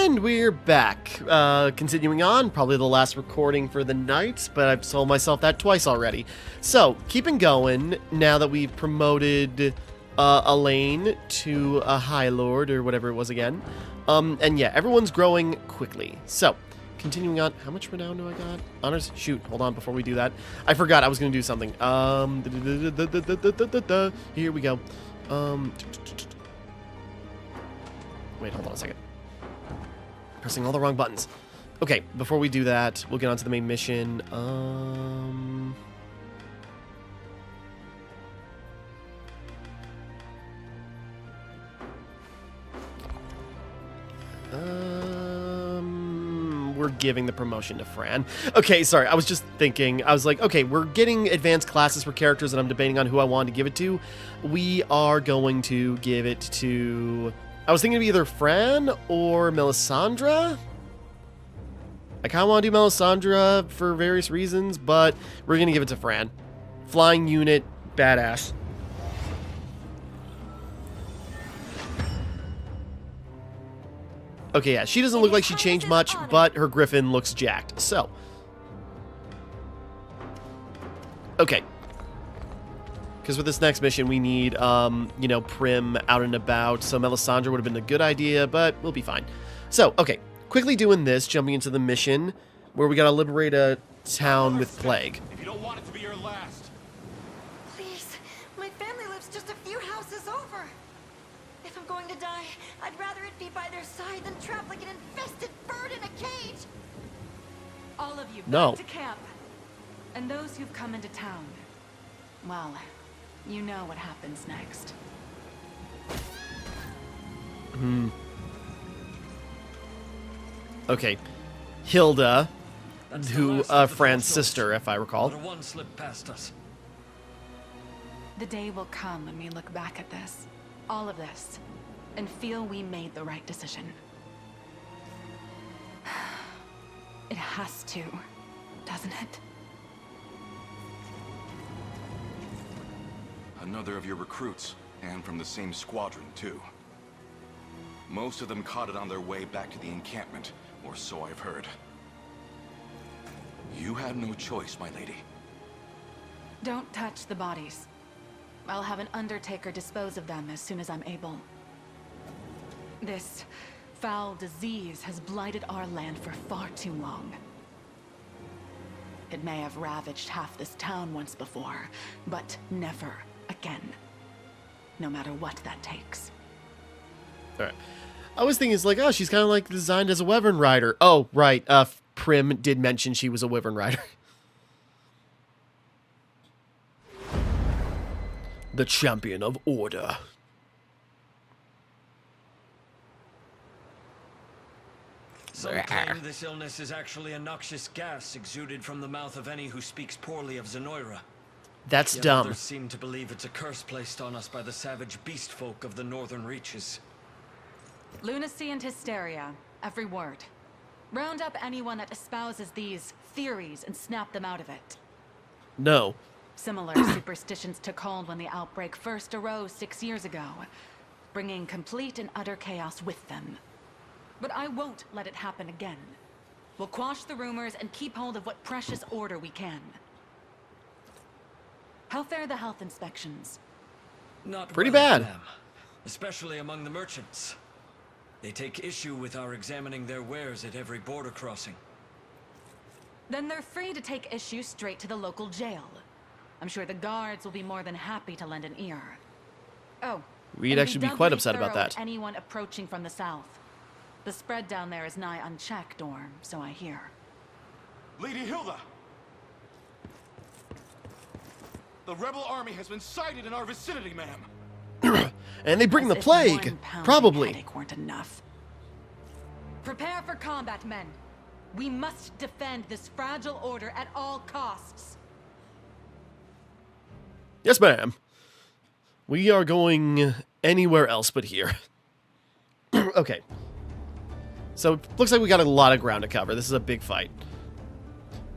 And we're back. Continuing on, probably the last recording for the night, but I've told myself that twice already. So, keeping going, now that we've promoted Elaine to a High Lord, or whatever it was again. And yeah, everyone's growing quickly. So, continuing on, how much renown do I got? Honors? Shoot, hold on before we do that. I forgot I was going to do something. Here we go. Wait, hold on a second. Pressing all the wrong buttons. Okay, before we do that, we'll get on to the main mission. We're giving the promotion to Fran. Okay, sorry, I was just thinking. I was like, okay, we're getting advanced classes for characters, and I'm debating on who I want to give it to. We are going to give it to... I was thinking of either Fran or Melisandre. I kind of want to do Melisandre for various reasons, but we're going to give it to Fran. Flying unit, badass. Okay, yeah, she doesn't look like she changed much, but her griffin looks jacked, so. Okay. Because with this next mission, we need, you know, Prim out and about, so Melisandre would have been a good idea, but we'll be fine. So, okay, quickly doing this, jumping into the mission, where we gotta liberate a town with plague. If you don't want it to be your last. Please, my family lives just a few houses over. If I'm going to die, I'd rather it be by their side than trapped like an infested bird in a cage. All of you, no. back to camp. And those who've come into town, well, you know what happens next. Okay. Hilda, who, Fran's sister, if I recall. One slipped past us. The day will come when we look back at this, all of this, and feel we made the right decision. It has to, doesn't it? Another of your recruits, and from the same squadron, too. Most of them caught it on their way back to the encampment, or so I've heard. You had no choice, my lady. Don't touch the bodies. I'll have an undertaker dispose of them as soon as I'm able. This foul disease has blighted our land for far too long. It may have ravaged half this town once before, but never again. No matter what that takes. Alright. I was thinking, it's like, oh, she's kind of like designed as a wyvern rider. Oh, right. Prim did mention she was a wyvern rider. The champion of order. Some claim this illness is actually a noxious gas exuded from the mouth of any who speaks poorly of Zenoira. That's Yet dumb. Others seem to believe it's a curse placed on us by the savage beast folk of the northern reaches. Lunacy and hysteria, every word. Round up anyone that espouses these theories and snap them out of it. No. Similar superstitions took hold when the outbreak first arose 6 years ago, bringing complete and utter chaos with them. But I won't let it happen again. We'll quash the rumors and keep hold of what precious order we can. How fare the health inspections? Not pretty well, bad. ma'am. Especially among the merchants. They take issue with our examining their wares at every border crossing. Then they're free to take issue straight to the local jail. I'm sure the guards will be more than happy to lend an ear. Oh, We'd and actually be quite upset about thorough with that. anyone approaching from the south. The spread down there is nigh unchecked, or so I hear. Lady Hilda! The rebel army has been sighted in our vicinity, ma'am. And they bring the As if plague. 1 pound Probably. of headache weren't enough. Prepare for combat, men. We must defend this fragile order at all costs. Yes, ma'am. We are going anywhere else but here. Okay. So, it looks like we got a lot of ground to cover. This is a big fight.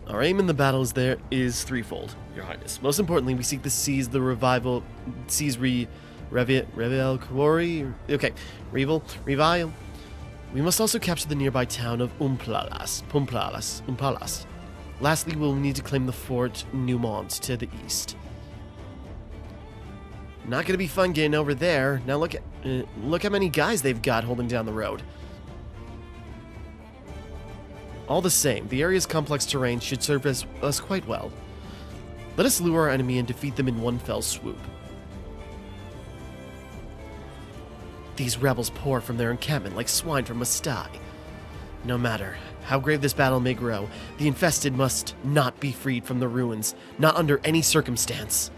Our aim in the battle is threefold, Your Highness. Most importantly, we seek to seize the revival... Revival Quarry? Okay. Revile. We must also capture the nearby town of Umpalas. Lastly, we'll need to claim the Fort Newmont to the east. Not gonna be fun getting over there. Now look how many guys they've got holding down the road. All the same, the area's complex terrain should serve us quite well. Let us lure our enemy and defeat them in one fell swoop. These rebels pour from their encampment like swine from a sty. No matter how grave this battle may grow, the infested must not be freed from the ruins, not under any circumstance.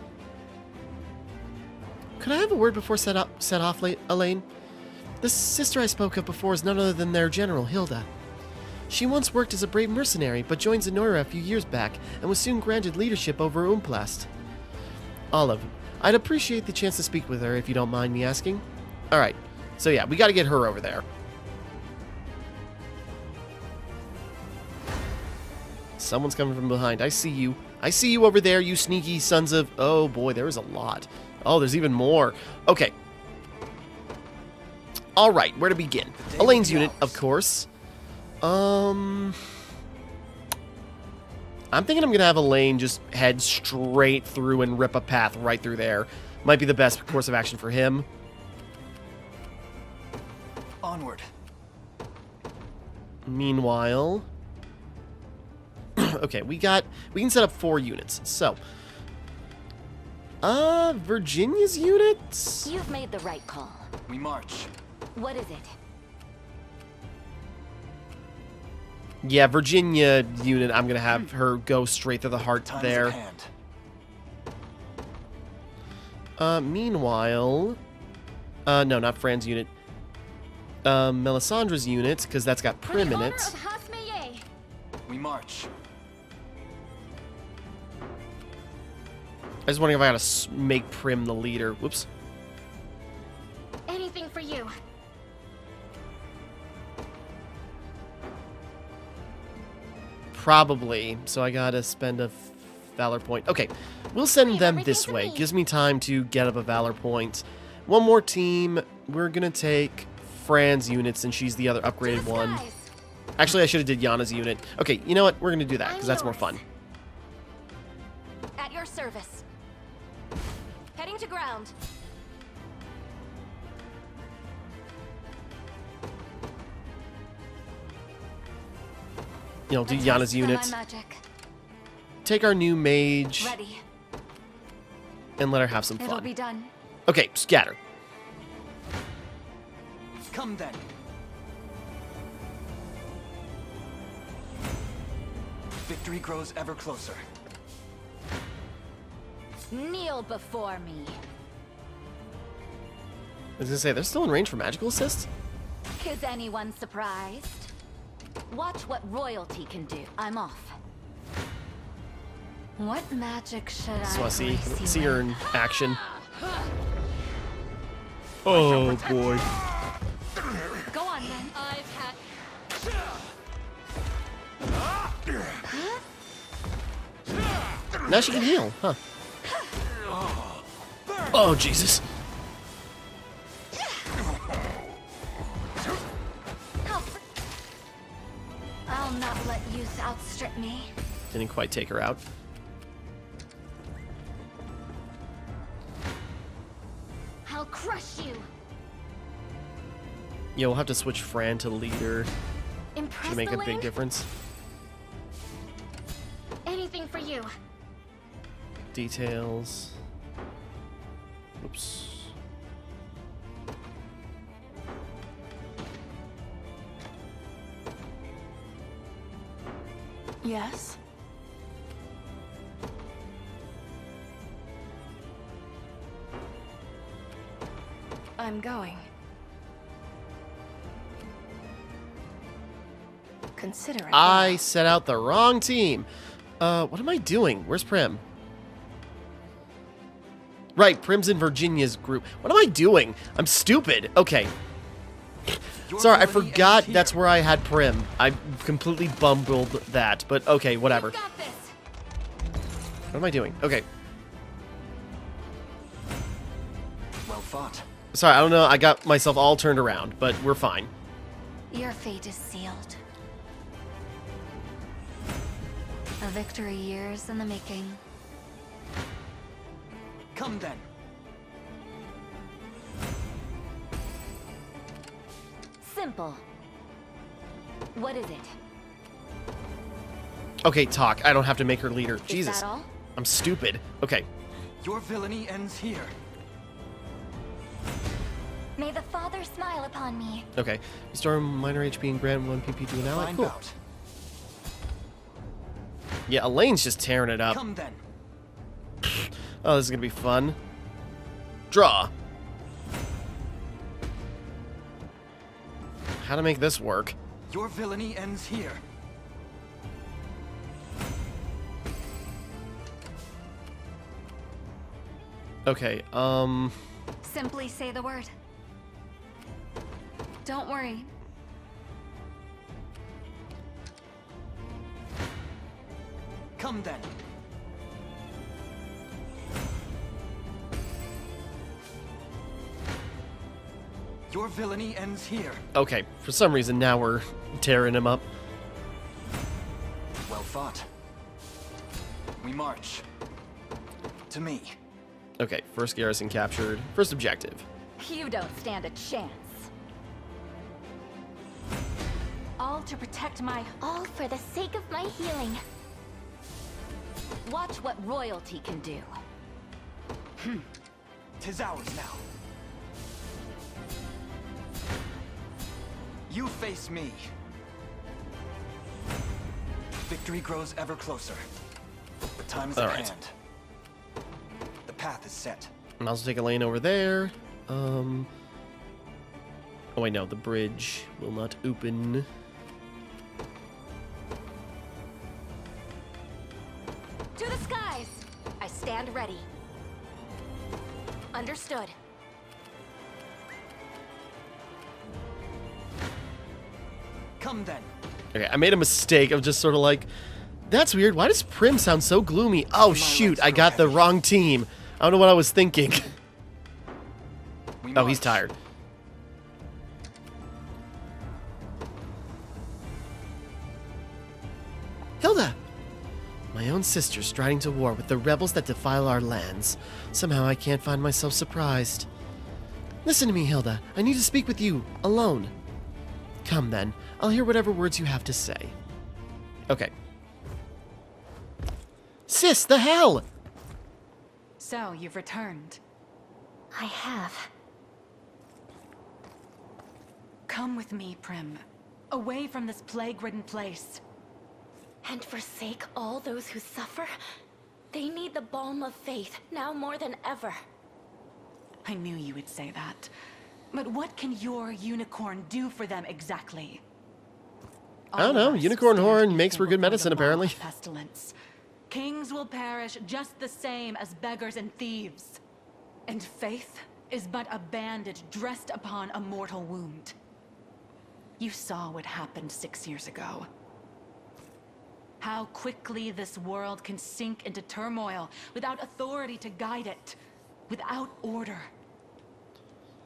Could I have a word before set off, Elaine? The sister I spoke of before is none other than their general, Hilda. She once worked as a brave mercenary, but joined Zenoira a few years back, and was soon granted leadership over Umplast. Olive, I'd appreciate the chance to speak with her, if you don't mind me asking. Alright, so yeah, we gotta get her over there. Someone's coming from behind. I see you. I see you over there, you sneaky sons of... Oh boy, there is a lot. Oh, there's even more. Okay. Alright, where to begin? Elaine's unit, of course. I'm thinking I'm gonna have Elaine just head straight through and rip a path right through there. Might be the best course of action for him. Onward. Meanwhile... okay, we can set up 4 units. So... Virginia's units? You've made the right call. We march. What is it? Yeah, Virginia unit, I'm gonna have her go straight to the heart Time there. is at hand. Meanwhile... no, not Fran's unit. Melisandre's unit, because that's got Prim in it. We march. I was wondering if I gotta make Prim the leader. Whoops. Anything for you. Probably. So I gotta spend a valor point. Okay, we'll send them this way. Gives me time to get up a valor point. One more team. We're gonna take Fran's units, and she's the other upgraded one. Actually, I should have did Yana's unit. Okay, you know what? We're gonna do that, because that's more fun. At your service. Heading to ground. You know, do Yana's unit. Take our new mage. Ready. And let her have some It'll fun. be done. Okay, scatter. Come then. Victory grows ever closer. Kneel before me. I was gonna say, they're still in range for magical assist? Is anyone surprised? Watch what royalty can do. I'm off. What magic should I So I see grace you her with? in action. Oh boy. Go on then. I've had. Now she can heal, huh? Oh Jesus. I'll not let youth outstrip me. Didn't quite take her out. I'll crush you. Yeah, we'll have to switch Fran to leader Impress to make a Elaine? big difference. Anything for you. Details. Oops. Yes? I'm going. Consider it. I set out the wrong team. What am I doing? Where's Prim? Right, Prim's in Virginia's group. What am I doing? I'm stupid. Okay. Sorry, I forgot that's where I had Prim. I completely bumbled that, but okay, whatever. You've got this. What am I doing? Okay. Well fought. Sorry, I don't know. I got myself all turned around, but we're fine. Your fate is sealed. A victory years in the making. Come then. Simple. What is it? Okay, talk. I don't have to make her leader. Jesus. Is that all? I'm stupid. Okay. Your villainy ends here. May the Father smile upon me. Okay. Restore minor HP and grant 1 PP to an ally. Find Cool. out. Yeah, Elaine's just tearing it up. Come then. Oh, this is gonna be fun. Draw. How to make this work? Your villainy ends here. Okay, Simply say the word. Don't worry. Come then. Your villainy ends here. okay. For some reason, now we're tearing him up. Well fought. We march. To me. Okay, first garrison captured. First objective. You don't stand a chance. All to protect my... All for the sake of my healing. Watch what royalty can do. 'Tis ours now. You face me. Victory grows ever closer. The time is All at right. hand. The path is set. And I'll also take a lane over there. Oh wait, no, the bridge will not open. To the skies! I stand ready. Understood. Come then. Okay, I made a mistake of just sort of like, that's weird. Why does Prim sound so gloomy? Oh shoot, I got the wrong team. I don't know what I was thinking. We Oh, he's march. tired. Hilda! My own sister striding to war with the rebels that defile our lands. Somehow I can't find myself surprised. Listen to me, Hilda. I need to speak with you, alone. Come then. I'll hear whatever words you have to say. Okay. Sis, the hell! So, you've returned. I have. Come with me, Prim. Away from this plague-ridden place. And forsake all those who suffer? They need the balm of faith, now more than ever. I knew you would say that. But what can your unicorn do for them exactly? I don't All know. of us Unicorn stand horn equal makes for good before the medicine, maw of apparently. Pestilence. Kings will perish just the same as beggars and thieves. And faith is but a bandage dressed upon a mortal wound. You saw what happened 6 years ago. How quickly this world can sink into turmoil without authority to guide it, without order.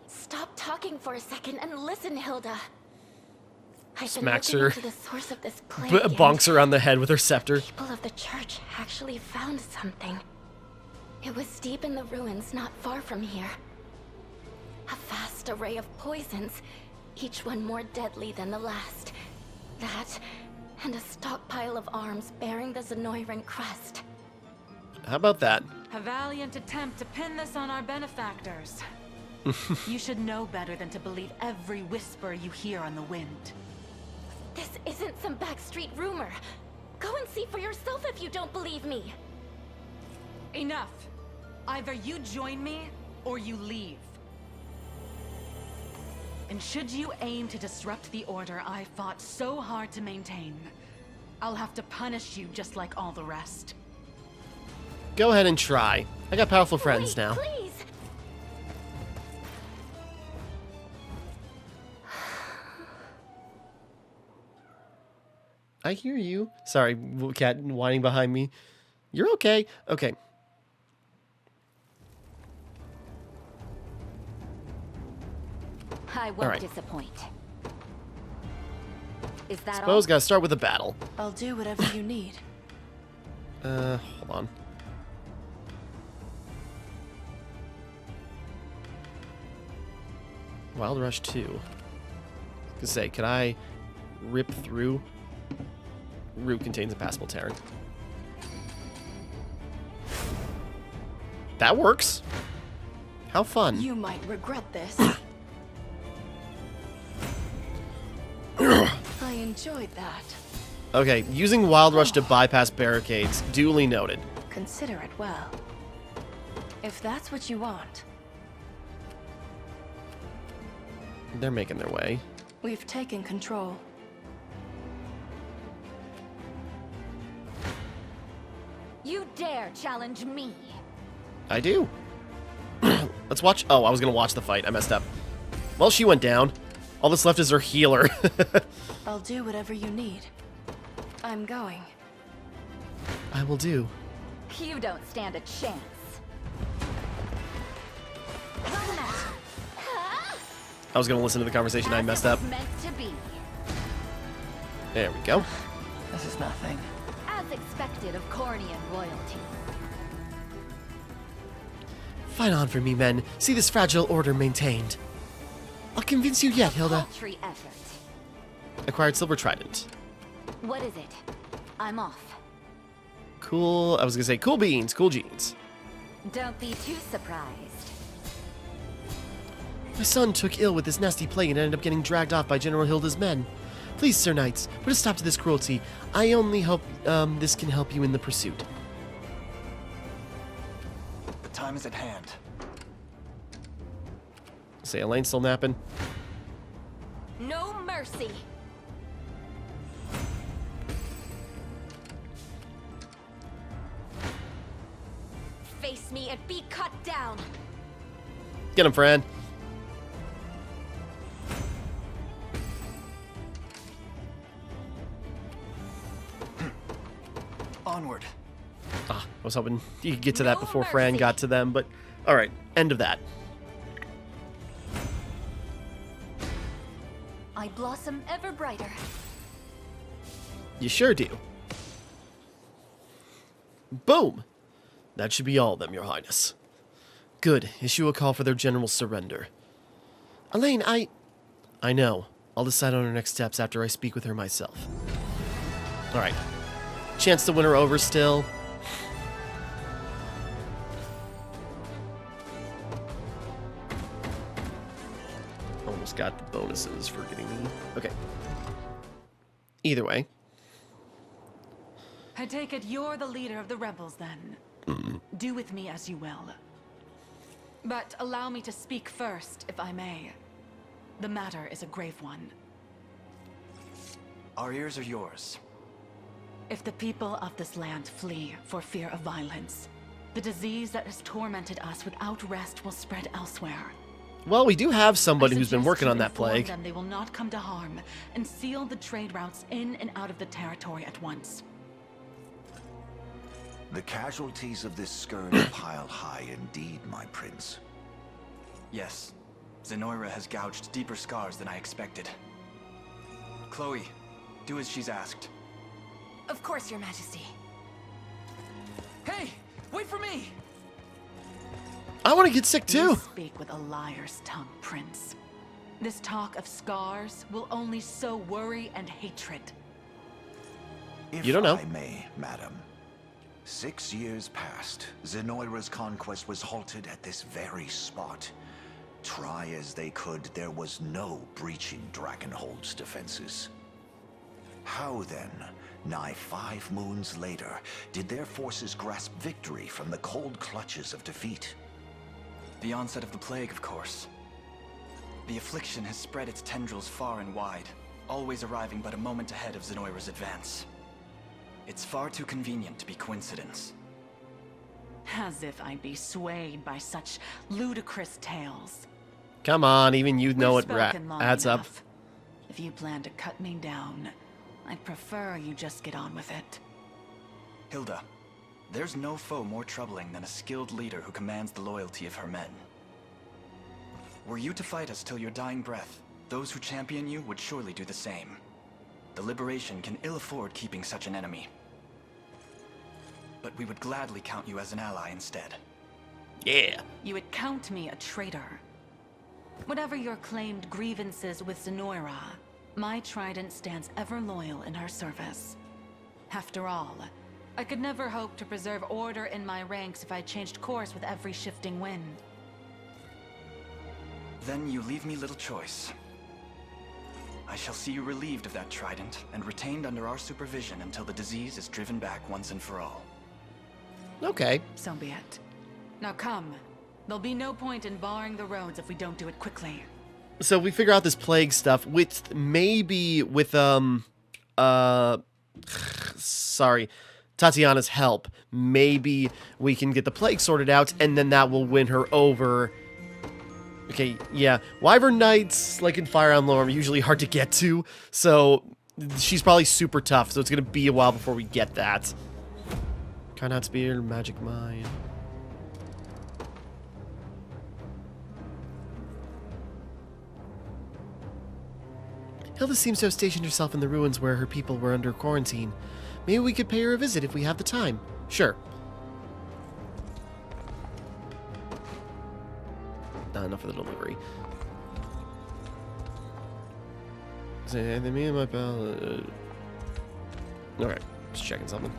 Stop talking for a second and listen, Hilda. I've Smacks been her. looking into the source of this plague. Bonks her on the head with her scepter. People of the church actually found something. It was deep in the ruins not far from here. A vast array of poisons, each one more deadly than the last. That, and a stockpile of arms bearing the Zenoiran crest. How about that? A valiant attempt to pin this on our benefactors. You should know better than to believe every whisper you hear on the wind. This isn't some backstreet rumor. Go and see for yourself if you don't believe me. Enough. Either you join me, or you leave. And should you aim to disrupt the order I fought so hard to maintain, I'll have to punish you just like all the rest. Go ahead and try. I got powerful friends Wait, now. Please. I hear you. Sorry, cat whining behind me. You're okay. Okay. I won't All right. disappoint. Is that Suppose gotta start with a battle. I'll do whatever you need. Hold on. Wild Rush 2. I was gonna say, could I rip through? Route contains impassable terrain. That works. How fun. You might regret this. I enjoyed that. Okay, using Wild Rush to bypass barricades. Duly noted. Consider it well. If that's what you want. They're making their way. We've taken control. You dare challenge me? I do. Let's watch. Oh, I was gonna watch the fight. I messed up. Well, she went down. All that's left is her healer. I'll do whatever you need. I'm going. I will do. You don't stand a chance. I was gonna listen to the conversation. I messed up. Meant to be. There we go. This is nothing. As expected of Cornian royalty. Fight on for me, men. See this fragile order maintained. I'll convince you yet, Hilda. Paltry effort. Acquired silver trident. What is it? I'm off. Cool. I was gonna say cool beans, cool jeans. Don't be too surprised. My son took ill with this nasty plague and ended up getting dragged off by General Hilda's men. Please, Sir Knights, put a stop to this cruelty. I only hope this can help you in the pursuit. The time is at hand. Say Elaine's still napping. No mercy. Face me and be cut down. Get him, Fran. Onward. Ah, I was hoping you could get to that No before Fran mercy. got to them, but alright, end of that. I blossom ever brighter. You sure do. Boom! That should be all of them, Your Highness. Good. Issue a call for their general surrender. Elaine, I know. I'll decide on her next steps after I speak with her myself. Alright. Chance to win her over still. Almost got the bonuses for getting me. Okay. Either way. I take it you're the leader of the rebels, then. Do with me as you will. But allow me to speak first, if I may. The matter is a grave one. Our ears are yours. If the people of this land flee for fear of violence, the disease that has tormented us without rest will spread elsewhere. Well, we do have somebody I who's been suggest working you on that inform plague. them they will not come to harm, and seal the trade routes in and out of the territory at once. The casualties of this scourge pile high indeed, my prince. Yes. Zenoira has gouged deeper scars than I expected. Chloe, do as she's asked. Of course, Your Majesty. Hey! Wait for me! I want to get sick You too. speak with a liar's tongue, Prince. This talk of scars will only sow worry and hatred. If You don't know. I may, madam. 6 years passed. Zenoira's conquest was halted at this very spot. Try as they could, there was no breaching Dragonhold's defenses. How then, nigh 5 moons later, did their forces grasp victory from the cold clutches of defeat? The onset of the plague, of course. The affliction has spread its tendrils far and wide, always arriving but a moment ahead of Zenoira's advance. It's far too convenient to be coincidence. As if I'd be swayed by such ludicrous tales. Come on, even you know We've it spoken long adds up. enough. If you plan to cut me down, I'd prefer you just get on with it. Hilda, there's no foe more troubling than a skilled leader who commands the loyalty of her men. Were you to fight us till your dying breath, those who champion you would surely do the same. The Liberation can ill afford keeping such an enemy. But we would gladly count you as an ally instead. Yeah. You would count me a traitor. Whatever your claimed grievances with Zenoira, my trident stands ever loyal in her service. After all, I could never hope to preserve order in my ranks if I changed course with every shifting wind. Then you leave me little choice. I shall see you relieved of that trident and retained under our supervision until the disease is driven back once and for all. Okay. So be it. Now come. There'll be no point in barring the roads if we don't do it quickly. So we figure out this plague stuff, which maybe with, sorry, Tatiana's help, maybe we can get the plague sorted out, and then that will win her over. Okay, yeah. Wyvern Knights, like in Fire Emblem, are usually hard to get to, so she's probably super tough, so it's going to be a while before we get that. Carnot Spear, Magic Mine. Hilda seems to have stationed herself in the ruins where her people were under quarantine. Maybe we could pay her a visit if we have the time. Sure. Not enough for the delivery. Say me and my pal. Alright, just checking something.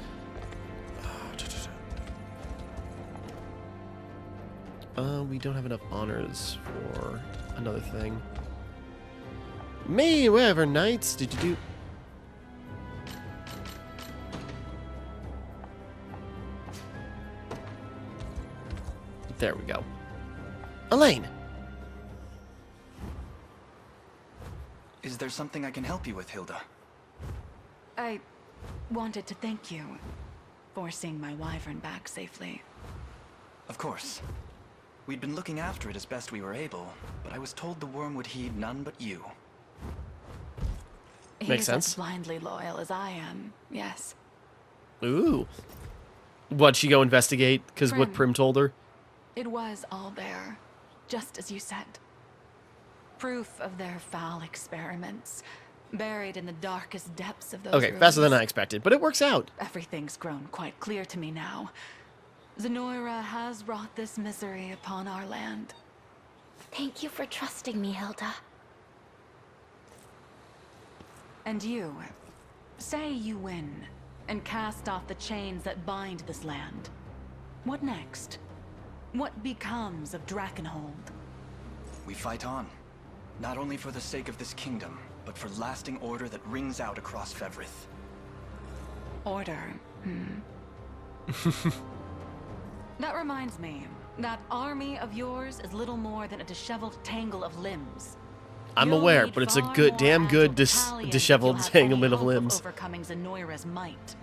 We don't have enough honors for another thing. Me, whatever, knights, did you do? There we go. Elaine! Is there something I can help you with, Hilda? I wanted to thank you for seeing my wyvern back safely. Of course. We'd been looking after it as best we were able, but I was told the worm would heed none but you. Makes sense. He's as blindly loyal as I am, yes. Ooh. What'd she go investigate? Because what Prim told her? It was all there, just as you said. Proof of their foul experiments, buried in the darkest depths of those Okay, ruins. faster than I expected, but it works out. Everything's grown quite clear to me now. Zenoira has brought this misery upon our land. Thank you for trusting me, Hilda. And you, say you win, and cast off the chains that bind this land. What next? What becomes of Drakenhold? We fight on. Not only for the sake of this kingdom, but for lasting order that rings out across Fevrith. Order, That reminds me, that army of yours is little more than a disheveled tangle of limbs. I'm You'll aware, need but it's a far good, more damn good agile battalions if disheveled you'll have tanglement any of hope limbs. Overcoming Zenoira's might.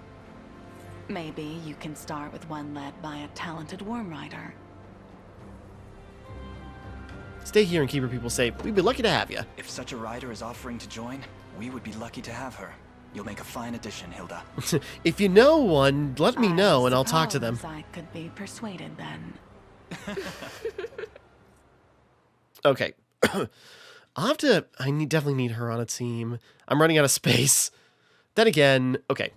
Maybe you can start with one led by a talented worm rider. Stay here and keep her people safe. We'd be lucky to have you. If such a rider is offering to join, we would be lucky to have her. You'll make a fine addition, Hilda. If you know one, let me know and I'll talk to them. I could be persuaded then. Okay. Definitely need her on a team. I'm running out of space. Then again, okay.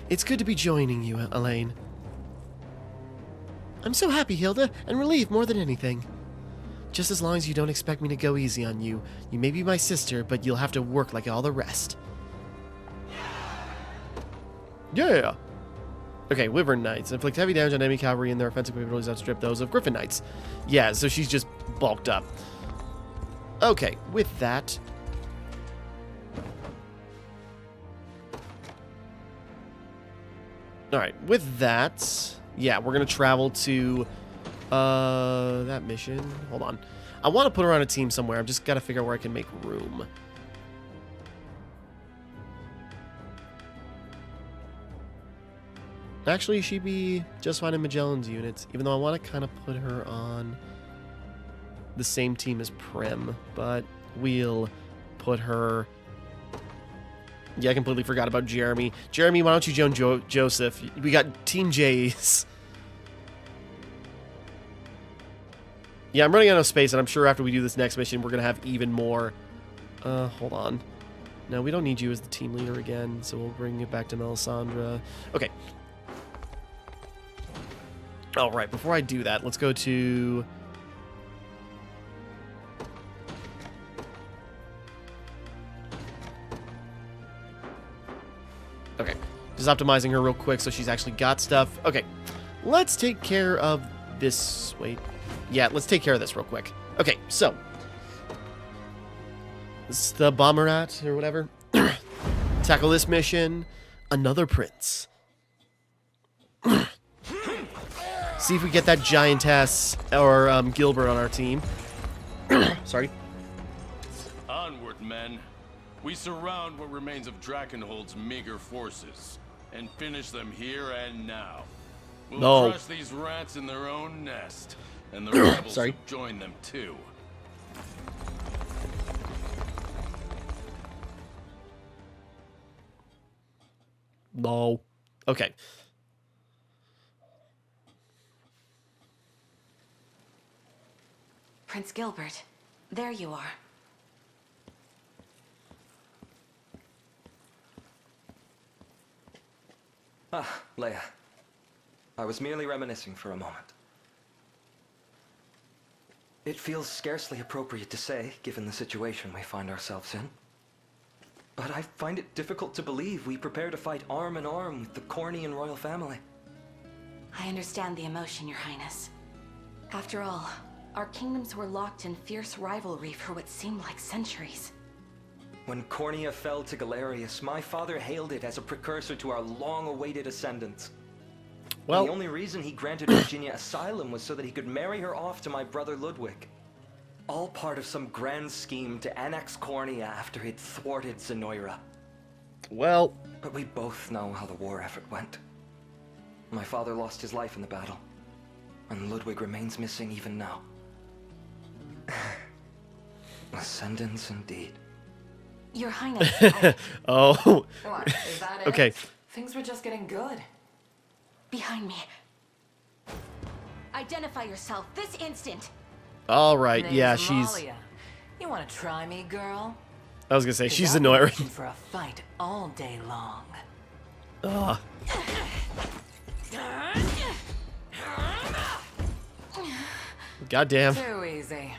It's good to be joining you, Elaine. I'm so happy, Hilda, and relieved more than anything. Just as long as you don't expect me to go easy on you. You may be my sister, but you'll have to work like all the rest. Yeah! Okay, Wyvern Knights. Inflict heavy damage on enemy cavalry and their offensive capabilities outstrip those of Griffin Knights. Yeah, so she's just bulked up. Okay, with that... Alright, with that... Yeah, we're going to travel to... that mission. Hold on. I want to put her on a team somewhere. I've just got to figure out where I can make room. Actually, she'd be just fine in Magellan's units, even though I want to kind of put her on the same team as Prim, but we'll put her... Yeah, I completely forgot about Jeremy. Jeremy, why don't you join Joseph? We got Team J's. Yeah, I'm running out of space, and I'm sure after we do this next mission, we're going to have even more Hold on. No, we don't need you as the team leader again, so we'll bring it back to Melisandre. Okay. All right, before I do that, let's go to... Okay, just optimizing her real quick so she's actually got stuff. Okay, let's take care of this. Wait. Yeah, let's take care of this real quick. Okay, so. This is the Bomberat or whatever. Tackle this mission. Another prince. See if we get that giantess or Gilbert on our team. Sorry. Onward, men. We surround what remains of Drakenhold's meager forces and finish them here and now. We'll crush these rats in their own nest, and the rebels will join them too. No. Okay. Prince Gilbert, there you are. Ah, Leia. I was merely reminiscing for a moment. It feels scarcely appropriate to say, given the situation we find ourselves in. But I find it difficult to believe we prepare to fight arm in arm with the Cornian royal family. I understand the emotion, Your Highness. After all, our kingdoms were locked in fierce rivalry for what seemed like centuries. When Cornia fell to Galerius, my father hailed it as a precursor to our long-awaited ascendance. Well, the only reason he granted Virginia asylum was so that he could marry her off to my brother Ludwig. All part of some grand scheme to annex Cornia after he'd thwarted Zenoira. Well... But we both know how the war effort went. My father lost his life in the battle, and Ludwig remains missing even now. Ascendance indeed. Your Highness, Oh. What, is that it? Okay. Things were just getting good. Behind me. Identify yourself this instant. All right. Name's Yeah, she's... Amalia. You want to try me, girl? I was gonna say, she's I'm annoying. looking for a fight all day long. Ugh. Goddamn. Too easy.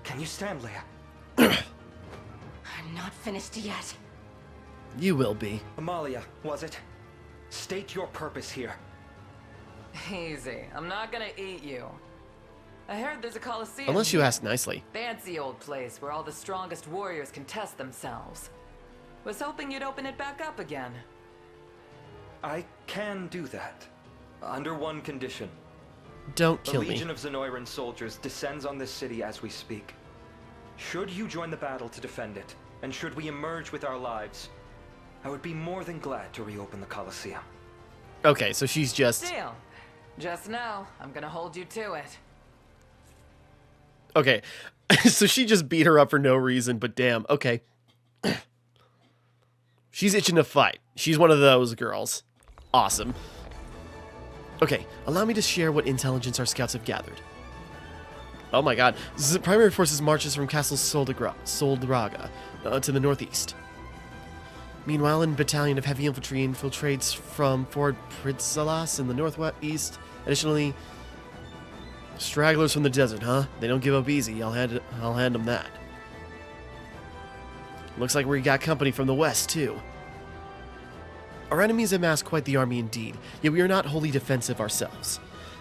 Can you stand, Leia? I'm not finished yet. You will be. Amalia, was it? State your purpose here. Easy. I'm not gonna eat you. I heard there's a Colosseum. Unless you ask nicely. Fancy old place where all the strongest warriors can test themselves. Was hoping you'd open it back up again. I can do that. Under one condition. Don't kill The me. Legion of Zenoiran soldiers descends on this city as we speak. Should you join the battle to defend it, and should we emerge with our lives, I would be more than glad to reopen the Colosseum. Okay, so she's just... Deal. Just know, I'm gonna hold you to it. Okay, so she just beat her up for no reason, but damn, okay. She's itching to fight. She's one of those girls. Awesome. Okay, allow me to share what intelligence our scouts have gathered. Oh my god. Primary forces marches from Castle Soldraga to the northeast. Meanwhile, a battalion of heavy infantry infiltrates from Fort Pritzalas in the northeast. Additionally, stragglers from the desert, huh? They don't give up easy. I'll hand them that. Looks like we got company from the west, too. Our enemies amass quite the army indeed, yet we are not wholly defensive ourselves.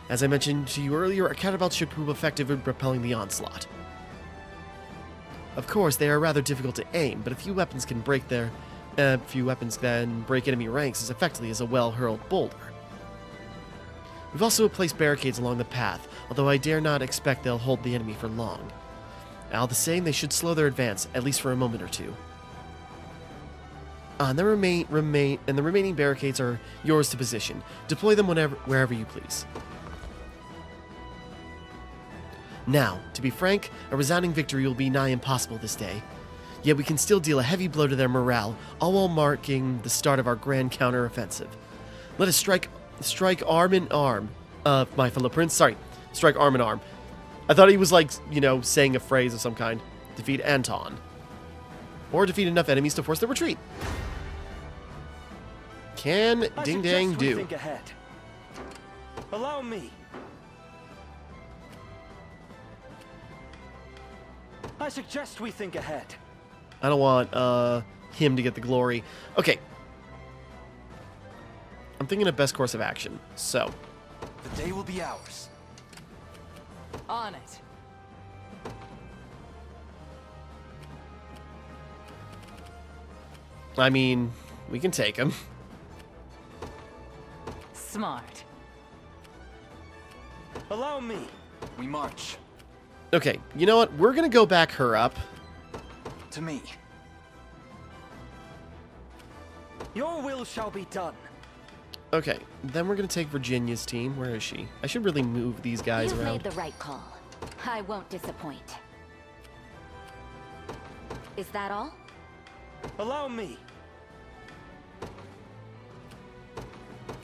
As I mentioned to you earlier, our counterbalts should prove effective in repelling the onslaught. Of course, they are rather difficult to aim, but a few weapons can break enemy ranks as effectively as a well-hurled boulder. We've also placed barricades along the path, although I dare not expect they'll hold the enemy for long. All the same, they should slow their advance, at least for a moment or two. And the remaining barricades are yours to position. Deploy them wherever you please. Now, to be frank, a resounding victory will be nigh impossible this day. Yet we can still deal a heavy blow to their morale, all while marking the start of our grand counter-offensive. Let us strike arm in arm, my fellow prince. Strike arm in arm. I thought he was like, you know, saying a phrase of some kind. Defeat Anton. Or defeat enough enemies to force the retreat. Can Ding Dang do? Think ahead. Allow me. I suggest we think ahead. I don't want him to get the glory. Okay. I'm thinking of best course of action. So. The day will be ours. On it. I mean, we can take him. Smart. Allow me. We march. Okay, you know what? We're gonna go back her up. To me. Your will shall be done. Okay, then we're gonna take Virginia's team. Where is she? I should really move these guys You've around. made the right call. I won't disappoint. Is that all? Allow me.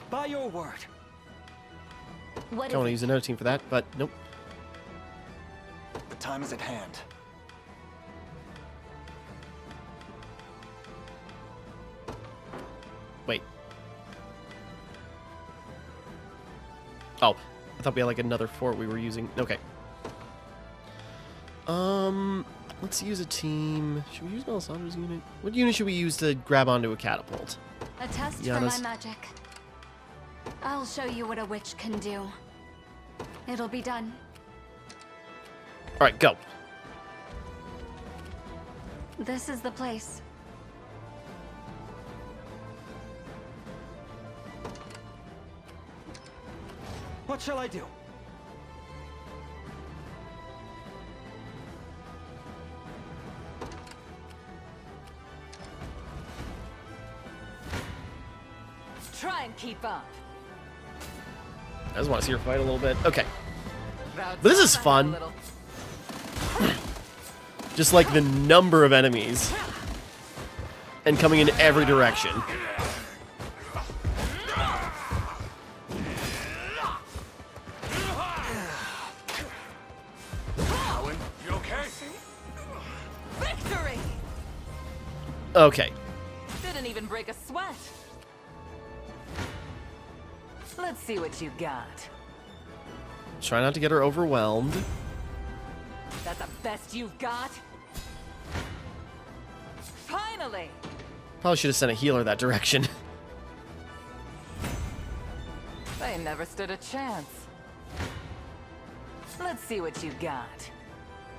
By your word. What I want to is use another team for that, but nope. The time is at hand. Wait. Oh, I thought we had like another fort we were using. Okay. Let's use a team. Should we use Melisandre's unit? What unit should we use to grab onto a catapult? a test Giannis. for my magic? I'll show you what a witch can do. It'll be done. All right, go. This is the place. What shall I do? Try and keep up. I just want to see her fight a little bit. Okay. But this is fun. Just like the number of enemies. And coming in every direction. You okay? Victory! Okay. Didn't even break a sweat. Let's see what you got. Try not to get her overwhelmed. That the best you've got? Finally! Probably should have sent a healer that direction. They never stood a chance. Let's see what you got.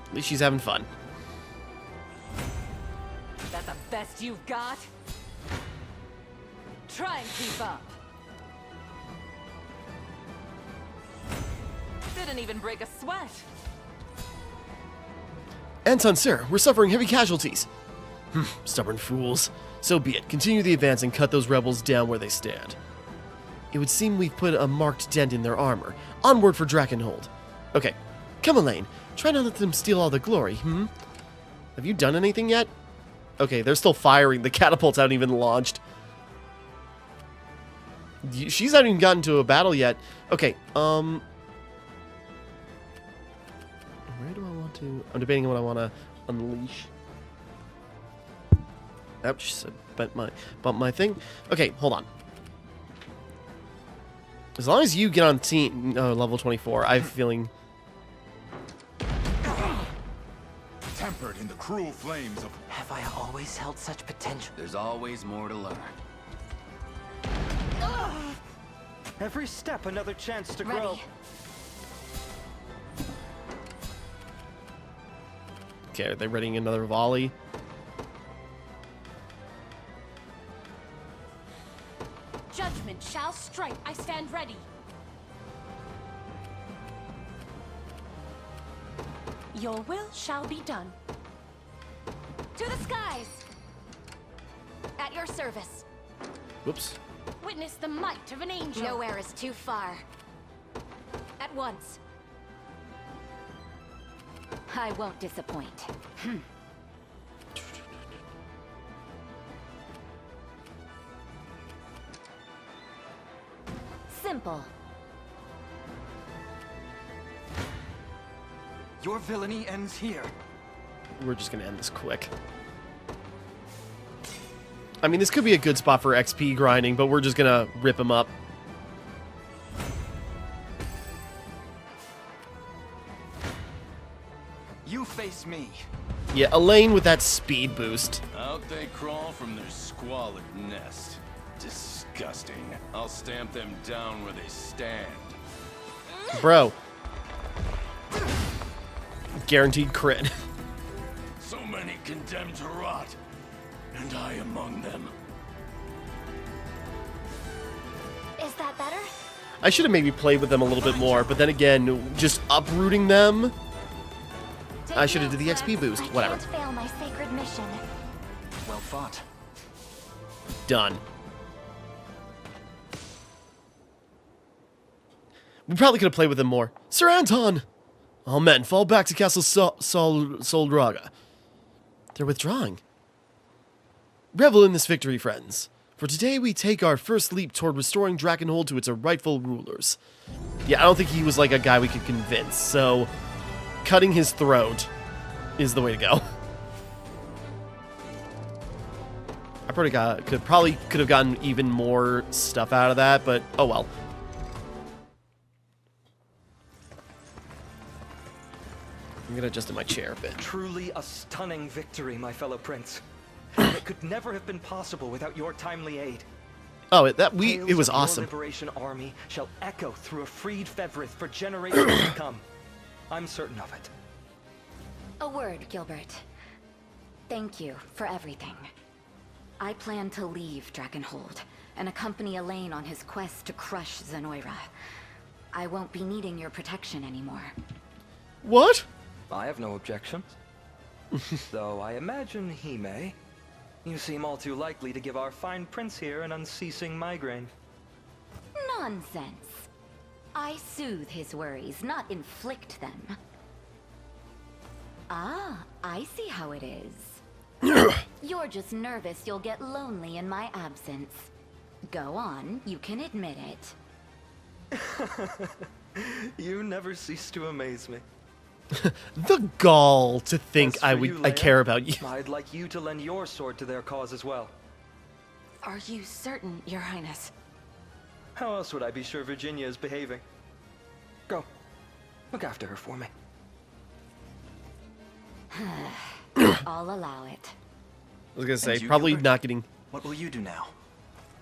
At least she's having fun. That the best you've got? Try and keep up. Didn't even break a sweat. Anton, sir, we're suffering heavy casualties. Stubborn fools. So be it. Continue the advance and cut those rebels down where they stand. It would seem we've put a marked dent in their armor. Onward for Drakenhold. Okay, come Elaine. Try not to let them steal all the glory, Have you done anything yet? Okay, they're still firing. The catapults haven't even launched. She's not even gotten to a battle yet. Okay, where do I want to... I'm debating what I want to unleash. Ouch, I bumped my thing. Okay, hold on. As long as you get on team level 24, I have a feeling... Tempered in the cruel flames of... Have I always held such potential? There's always more to learn. Every step another chance to grow. Ready. Okay, are they readying another volley? Judgment shall strike. I stand ready. Your will shall be done. To the skies! At your service. Whoops. Witness the might of an angel. Nowhere is too far. At once. I won't disappoint. Simple. Your villainy ends here. We're just gonna end this quick. I mean, this could be a good spot for XP grinding, but we're just gonna rip him up. You face me. Yeah, Elaine with that speed boost. Out they crawl from their squalid nest. Disgusting. I'll stamp them down where they stand. Bro. Guaranteed crit. So many condemned to rot, and I among them. Is that better? I should have maybe played with them a little bit more, but then again, just uprooting them, I should have did the XP boost. Whatever. I can't fail my sacred mission. Well fought. Done. We probably could have played with them more. Sir Anton! All men, fall back to Castle Soldraga. They're withdrawing. Revel in this victory, friends. For today, we take our first leap toward restoring Drakenhold to its rightful rulers. Yeah, I don't think he was like a guy we could convince, so cutting his throat is the way to go. I probably could have gotten even more stuff out of that, but oh well. I'm gonna adjust in my chair a bit. Truly a stunning victory, my fellow prince. It could never have been possible without your timely aid. Oh, it Tales was of awesome. Your liberation army shall echo through a freed Fevrith for generations to come. I'm certain of it. A word, Gilbert. Thank you for everything. I plan to leave Drakenhold and accompany Elaine on his quest to crush Zenoira. I won't be needing your protection anymore. What? I have no objections. Though I imagine he may. You seem all too likely to give our fine prince here an unceasing migraine. Nonsense. I soothe his worries, not inflict them. Ah, I see how it is. You're just nervous you'll get lonely in my absence. Go on, you can admit it. You never cease to amaze me. The gall to think As for I you, care Leia, about you. I'd like you to lend your sword to their cause as well. Are you certain, Your Highness? How else would I be sure Virginia is behaving? Go. Look after her for me. I'll allow it. I was gonna say, you, probably Gilbert? not getting... What will you do now?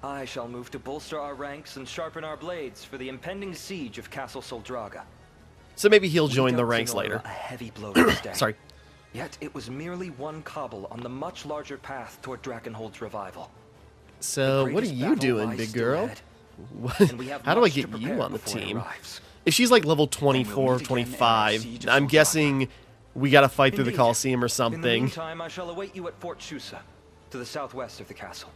I shall move to bolster our ranks and sharpen our blades for the impending siege of Castle Soldraga. So maybe he'll We join the dealt ranks Zenoira later. A heavy blow this day. Sorry. Yet it was merely one cobble on the much larger path toward Drakenhold's revival. So The what are greatest you battle doing, lies big still girl? ahead, What? and we have How do I much to get you prepare on the before it team? arrives. If she's like level meet 24, again in our 25, siege of I'm Soldraga. guessing we gotta fight through the Indeed. Colosseum or In the something. meantime, I shall await you at Fort Chusa, to the southwest of the castle.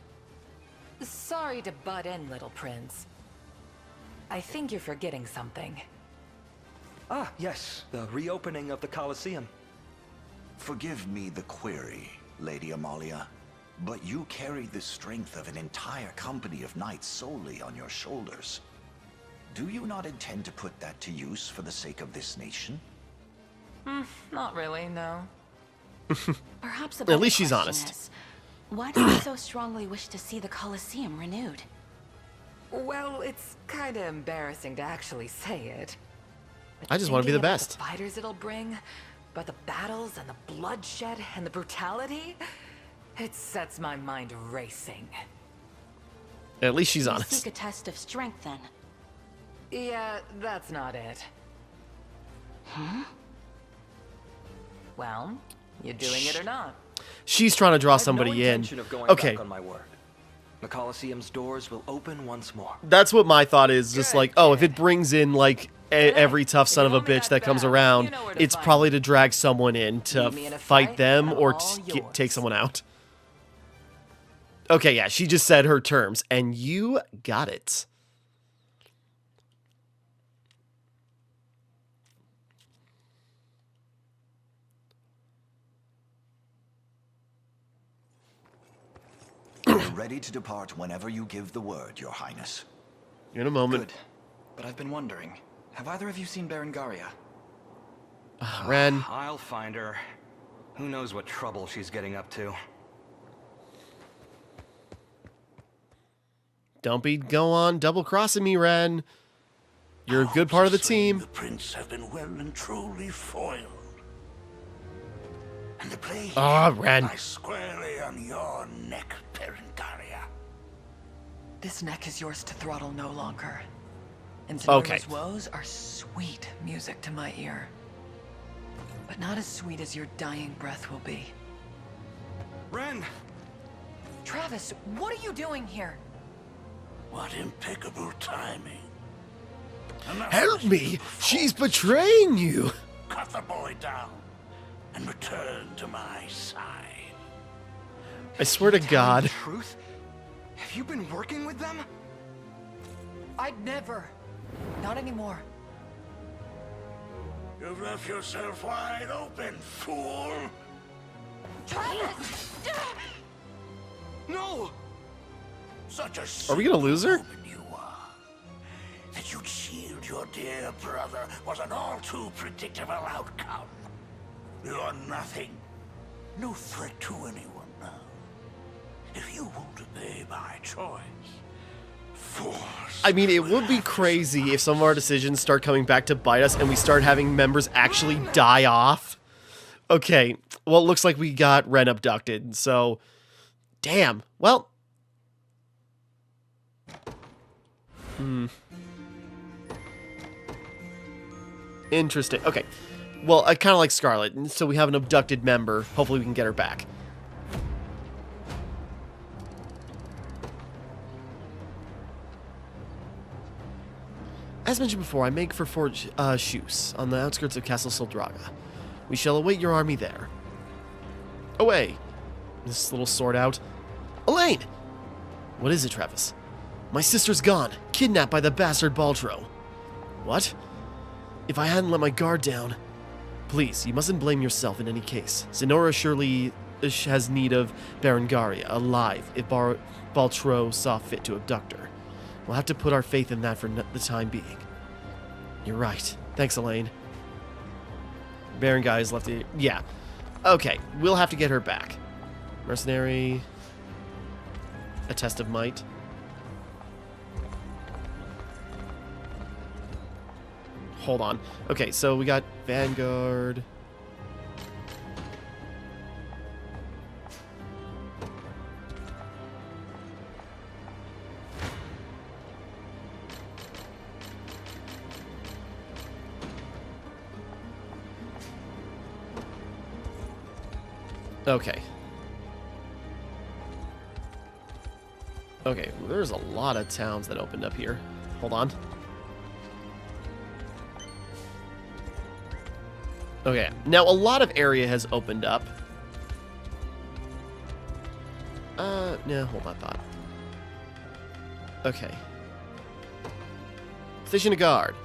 Sorry to butt in, little prince. I think you're forgetting something. Ah, yes, the reopening of the Colosseum. Forgive me the query, Lady Amalia, but you carry the strength of an entire company of knights solely on your shoulders. Do you not intend to put that to use for the sake of this nation? Not really, no. Perhaps At least she's honest. Is, why do you so strongly wish to see the Colosseum renewed? Well, it's kind of embarrassing to actually say it. But I just wanna be the thinking about best. The fighters it'll bring, but the battles and the bloodshed and the brutality, it sets my mind racing. At least she's You honest. seek a test of strength, then. Yeah, that's not it. Well, you doing it or not? She's trying to draw I have no somebody in. intention of going Okay, back on my word. The Colosseum's doors will open once more. that's what my thought is. Just Good, like, oh, if good. it brings in like every tough son if of you a want me bitch that that comes bad, around, you know where to it's find probably me. to drag someone in to Need me in a fight fight, them I'm or all to take yours. someone out. Okay, yeah, she just said her terms, and you got it. We're ready to depart whenever you give the word, Your Highness. In a moment. Good. But I've been wondering, have either of you seen Berengaria? Ren. I'll find her. Who knows what trouble she's getting up to. Don't go on double-crossing me, Ren. You're a good part of the team. The prince have been well and truly foiled. And the blade Ren. lies squarely on your neck, Berengaria. This neck is yours to throttle no longer. And Okay. Zenoira's woes are sweet music to my ear. But not as sweet as your dying breath will be. Ren! Travis, what are you doing here? What impeccable timing. Enough Help of me! this She's before. betraying you! Cut the boy down and return to my side. I swear to God. Truth? Have you been working with them? I'd never. Not anymore. You've left yourself wide open, fool. Travis! No! Such a Are we gonna lose her? woman you are. That you'd shield your dear brother was an all too predictable outcome. You are nothing. No threat to anyone now. If you won't obey my choice, force. I mean, it would be crazy if some of our decisions start coming back to bite us and we start having members actually die off. Okay, well, it looks like we got Ren abducted, so... Damn. Well... Interesting. Okay. Well, I kind of like Scarlet, and so we have an abducted member. Hopefully we can get her back. As mentioned before, I make for Fort Shus, on the outskirts of Castle Sildraga. We shall await your army there. Away! This little sword out. Elaine! What is it, Travis? My sister's gone, kidnapped by the bastard Baltro. What? If I hadn't let my guard down... Please, you mustn't blame yourself in any case. Zenora surely has need of Berengaria alive if Baltro saw fit to abduct her. We'll have to put our faith in that for the time being. You're right. Thanks, Elaine. Berengaria is left to... Yeah. Okay, we'll have to get her back. Mercenary... A test of might. Hold on. Okay, so we got Vanguard. Okay. Okay, there's a lot of towns that opened up here. Hold on. Okay, now a lot of area has opened up. No, hold my thought. Okay. Station a guard.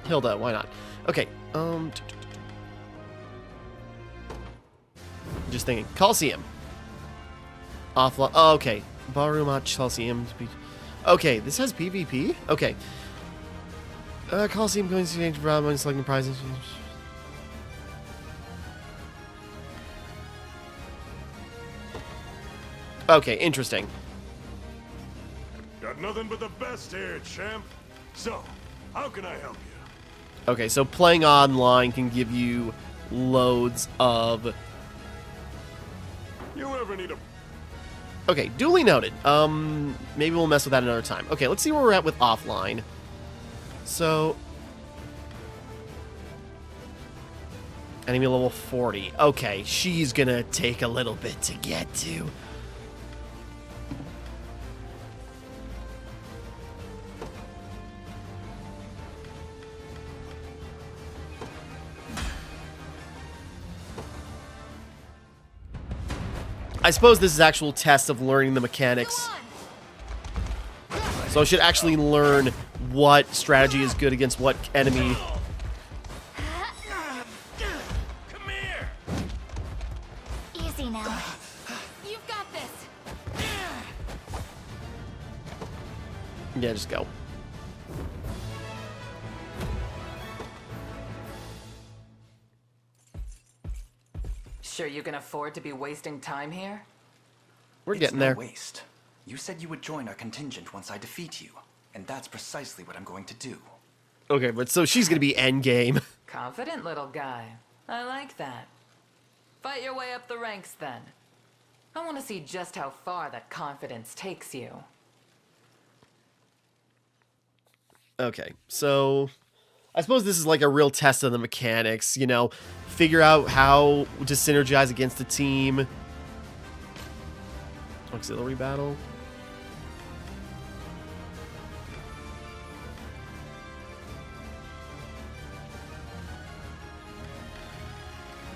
Hilda, why not? Okay, just thinking. Colosseum. Offline. Oh, okay. Ballroom at Colosseum. Okay, this has PvP? Okay. Colosseum going to exchange around when selecting prizes. Okay, interesting. Got nothing but the best here, champ. So, how can I help you? Okay, so playing online can give you loads of... You ever need a... Okay, duly noted. Maybe we'll mess with that another time. Okay, let's see where we're at with offline. So... Enemy level 40. Okay, she's gonna take a little bit to get to. I suppose this is actual test of learning the mechanics. So I should actually learn what strategy is good against what enemy. Come here! Easy now. You've got this. Yeah, just go. sure you can afford to be wasting time here? We're getting there. It's no waste. You said you would join our contingent once I defeat you, and that's precisely what I'm going to do. Okay, but so she's gonna be endgame. Confident little guy. I like that. Fight your way up the ranks then. I want to see just how far that confidence takes you. Okay, so I suppose this is like a real test of the mechanics, you know, figure out how to synergize against a team. Auxiliary battle.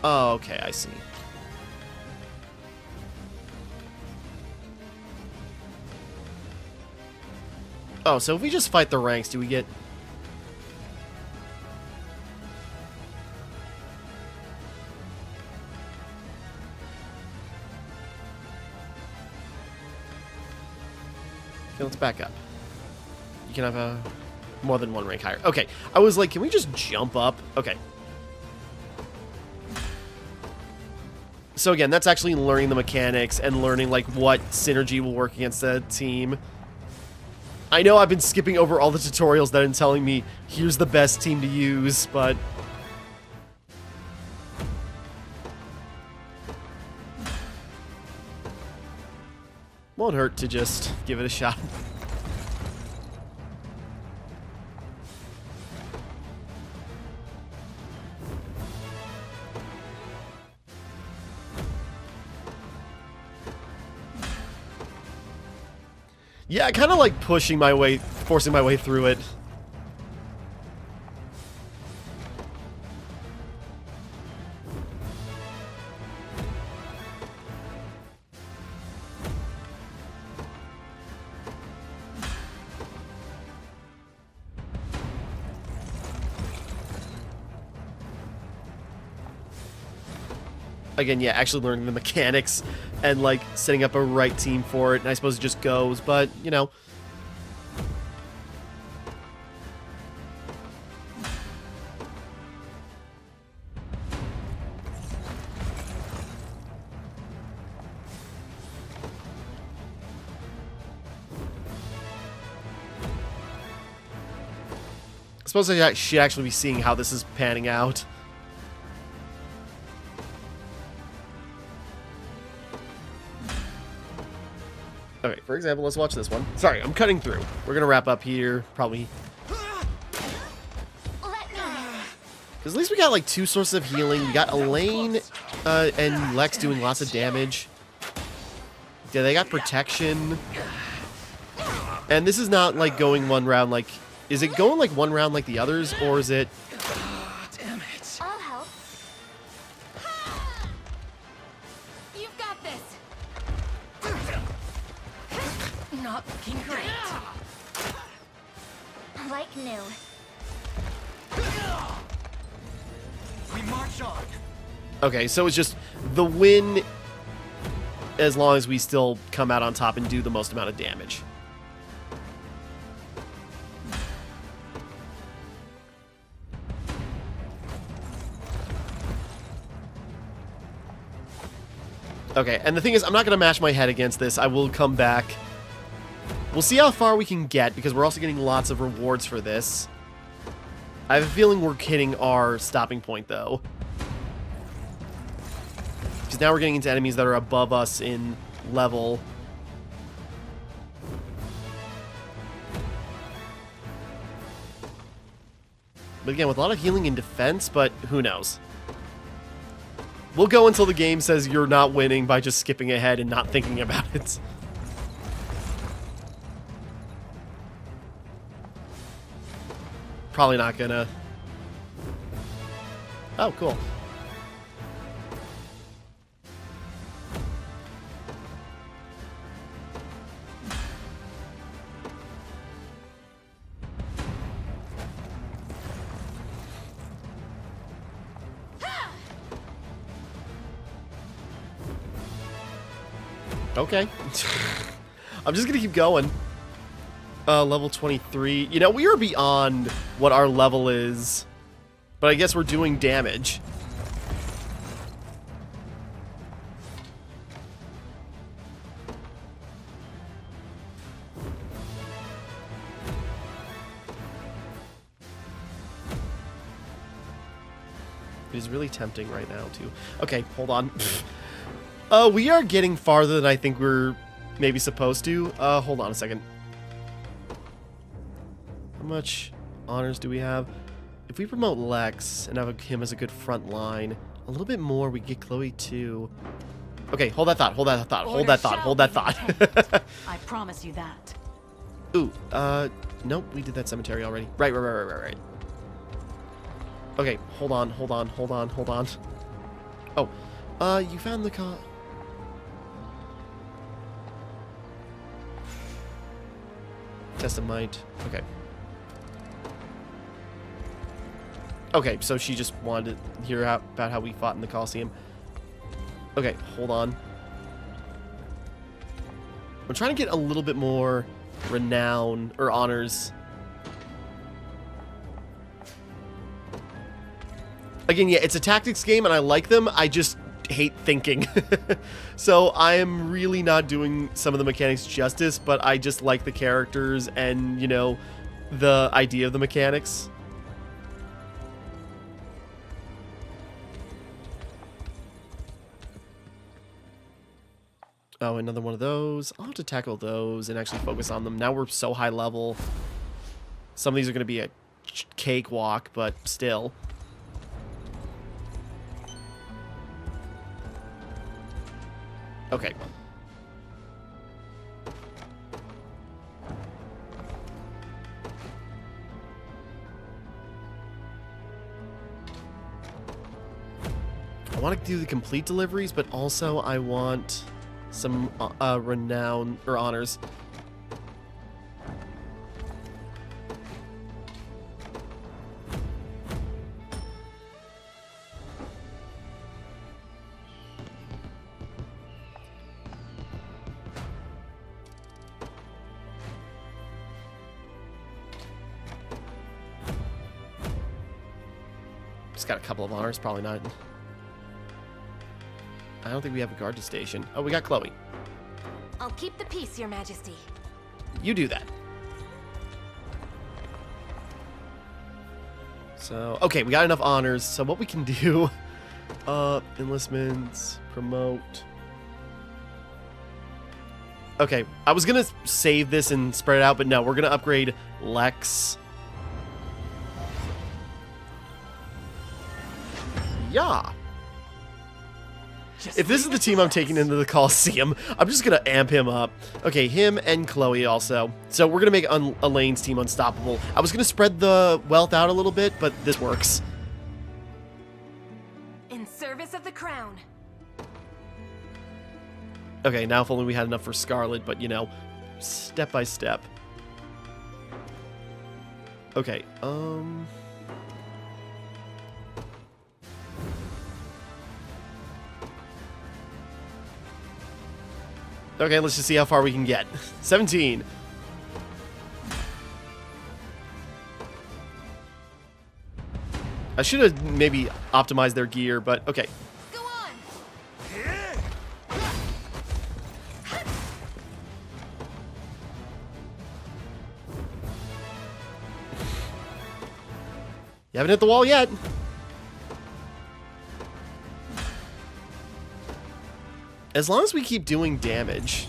Oh, okay, I see. Oh, so if we just fight the ranks, do we get... Okay, let's back up. You can have a more than one rank higher. Okay, I was like, can we just jump up? Okay. So again, that's actually learning the mechanics and learning like what synergy will work against a team. I know I've been skipping over all the tutorials that are telling me here's the best team to use, but... won't hurt to just give it a shot. Yeah, I kind of like pushing my way, forcing my way through it. Again, yeah, actually learning the mechanics and, like, setting up a right team for it, and I suppose it just goes, but, you know. I suppose I should actually be seeing how this is panning out. Okay, for example, let's watch this one. Sorry, I'm cutting through. We're gonna wrap up here, probably. Because at least we got like 2 sources of healing. We got Elaine and Lex doing lots of damage. Yeah, they got protection. And this is not like going one round like... Is it going like one round like the others, or is it... Damn it. I'll help. You've got this. Not looking great. Like new. We march on. Okay, so it's just the win as long as we still come out on top and do the most amount of damage. Okay, and the thing is, I'm not going to mash my head against this. I will come back. We'll see how far we can get, because we're also getting lots of rewards for this. I have a feeling we're hitting our stopping point, though. Because now we're getting into enemies that are above us in level. But again, with a lot of healing and defense, but who knows? We'll go until the game says you're not winning by just skipping ahead and not thinking about it. Probably not gonna. Oh, cool. Okay. I'm just gonna keep going. Level 23. You know, we are beyond what our level is. But I guess we're doing damage. is really tempting right now, too. Okay, hold on. We are getting farther than I think we're maybe supposed to. Hold on a second. How much honors do we have? If we promote Lex and have him as a good front line, a little bit more, we get Chloe too. Okay, hold that thought, hold that thought, hold that thought, hold that thought. I promise you that. Ooh, nope, we did that cemetery already. Right. Okay, hold on. Oh, you found the car. Test of might. Okay. Okay, so she just wanted to hear about how we fought in the Colosseum. Okay, hold on. I'm trying to get a little bit more renown or honors. Again, yeah, it's a tactics game and I like them. I just hate thinking. So I am really not doing some of the mechanics justice, but I just like the characters and, you know, the idea of the mechanics. Oh, another one of those. I'll have to tackle those and actually focus on them. Now we're so high level. Some of these are going to be a cakewalk, but still. Okay. I want to do the complete deliveries, but also I want some renown or honors. Just got a couple of honors, probably not. I don't think we have a guard to station. Oh, we got Chloe. I'll keep the peace, Your Majesty. You do that. So, okay, we got enough honors. So what we can do, enlistments, promote. Okay, I was going to save this and spread it out, but no, we're going to upgrade Lex. Yeah. If this is the team I'm taking into the Colosseum, I'm just going to amp him up. Okay, him and Chloe also. So we're going to make Elaine's team unstoppable. I was going to spread the wealth out a little bit, but this works. In service of the crown. Okay, now if only we had enough for Scarlet, but you know, step by step. Okay, Okay, let's just see how far we can get. 17. I should have maybe optimized their gear, but okay. Go on. You haven't hit the wall yet. As long as we keep doing damage.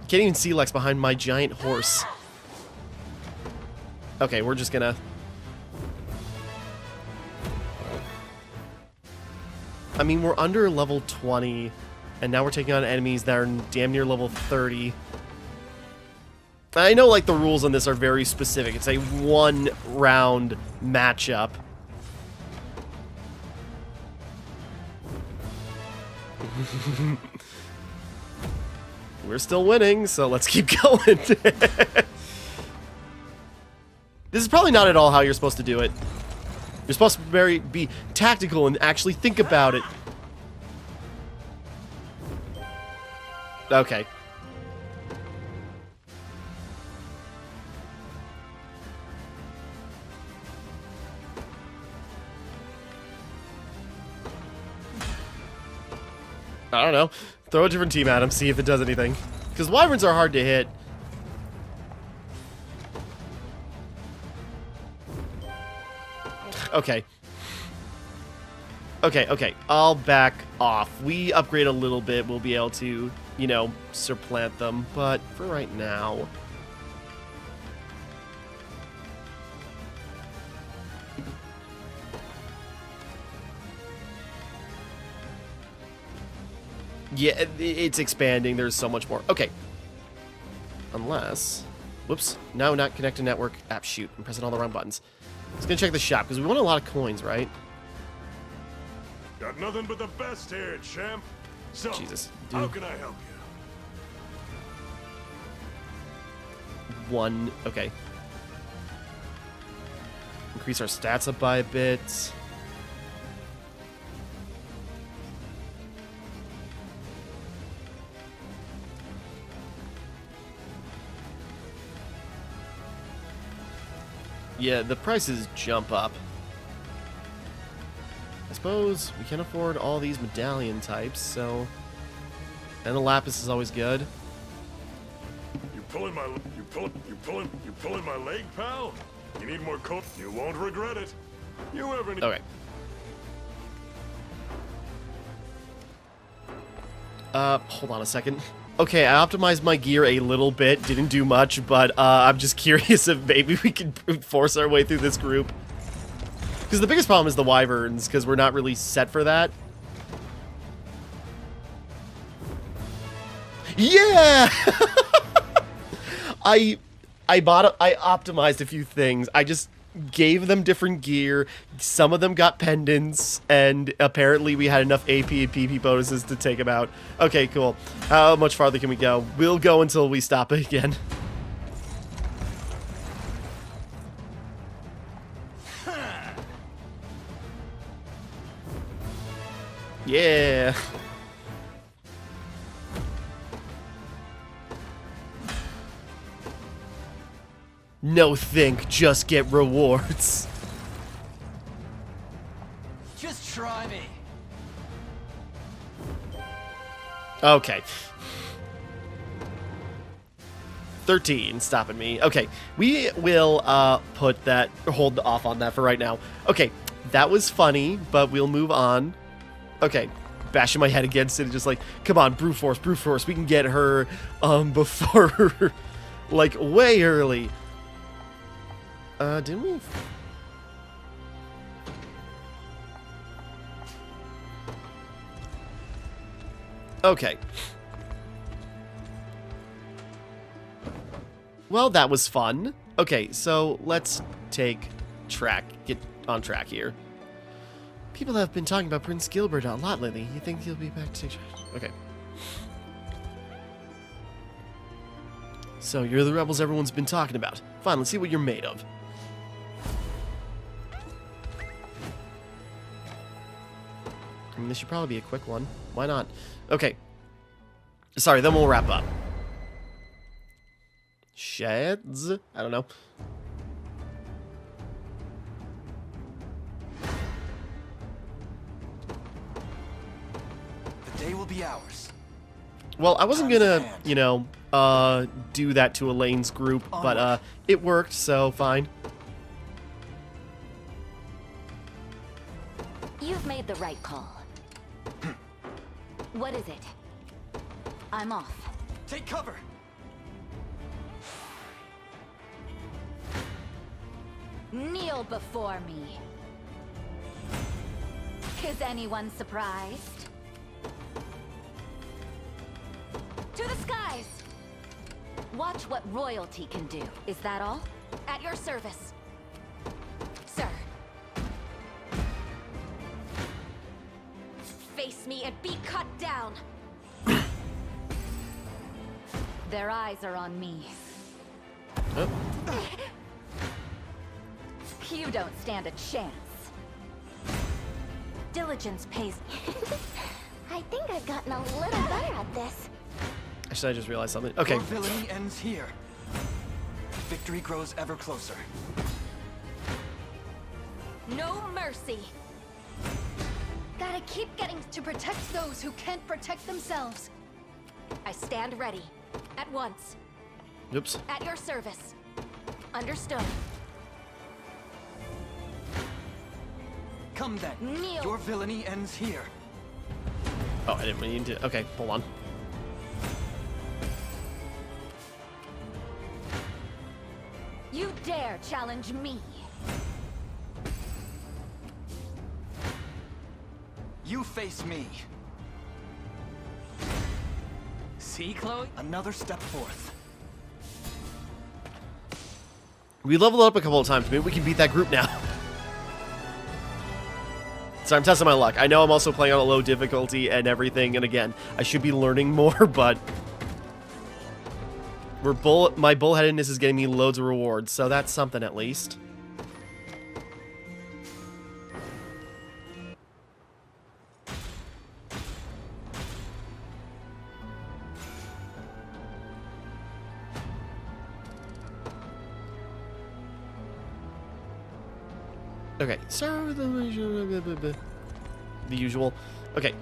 Can't even see Lex behind my giant horse. Okay, we're just gonna... I mean, we're under level 20, and now we're taking on enemies that are damn near level 30. I know, like, the rules on this are very specific. It's a one-round matchup. We're still winning, so let's keep going. This is probably not at all how you're supposed to do it. You're supposed to be tactical and actually think about it. Okay. I don't know. Throw a different team at him, see if it does anything. Because wyverns are hard to hit. Okay. Okay. I'll back off. We upgrade a little bit, we'll be able to, you know, supplant them. But for right now... Yeah, it's expanding. There's so much more. Okay. Unless... Whoops. No, not connect to network. Shoot. I'm pressing all the wrong buttons. Let's go check the shop, because we want a lot of coins, right? Got nothing but the best here, champ. So, Jesus. how can I help you? One. Okay. Increase our stats up by a bit. Yeah, the prices jump up. I suppose we can afford all these medallion types, so... And the lapis is always good. You pulling my leg, pal? You need more coat? You won't regret it. You ever need... Okay. Hold on a second. Okay, I optimized my gear a little bit. Didn't do much, but I'm just curious if maybe we can force our way through this group. Because the biggest problem is the wyverns, because we're not really set for that. Yeah! I optimized a few things. I just gave them different gear. Some of them got pendants, and apparently we had enough AP and PP bonuses to take them out. Okay, cool. How much farther can we go? We'll go until we stop again. Yeah. No think, just get rewards. Just try me. Okay. 13 stopping me. Okay, we will hold off on that for right now. Okay, that was funny, but we'll move on. Okay, bashing my head against it, just like, come on, brute force, we can get her before like way early. Didn't we? Okay. Well, that was fun. Okay, so let's get on track here. People have been talking about Prince Gilbert a lot lately. You think he'll be back to take charge? Okay. So, you're the rebels everyone's been talking about. Fine, let's see what you're made of. I mean, this should probably be a quick one. Why not? Okay. Sorry, then we'll wrap up. Sheds? I don't know. The day will be ours. Well, I wasn't gonna, you know, do that to Elaine's group, but it worked, so fine. You've made the right call. What is it? I'm off. Take cover! Kneel before me. Is anyone surprised? To the skies! Watch what royalty can do. Is that all? At your service. Sir. Face me and be cut down. Their eyes are on me. Oh. You don't stand a chance. Diligence pays. I think I've gotten a little better at this. Actually, I just realized something. Okay. Your villainy ends here. Victory grows ever closer. No mercy. Gotta keep getting to protect those who can't protect themselves. I stand ready. At once. Oops. At your service. Understood. Come then. Kneel. Your villainy ends here. Oh, I didn't mean to. Okay, hold on. You dare challenge me? You face me. See, Chloe? Another step forth. We leveled up a couple of times. Maybe we can beat that group now. So I'm testing my luck. I know I'm also playing on a low difficulty and everything, and again, I should be learning more, but my bullheadedness is getting me loads of rewards, so that's something at least. Okay, so the usual. Okay.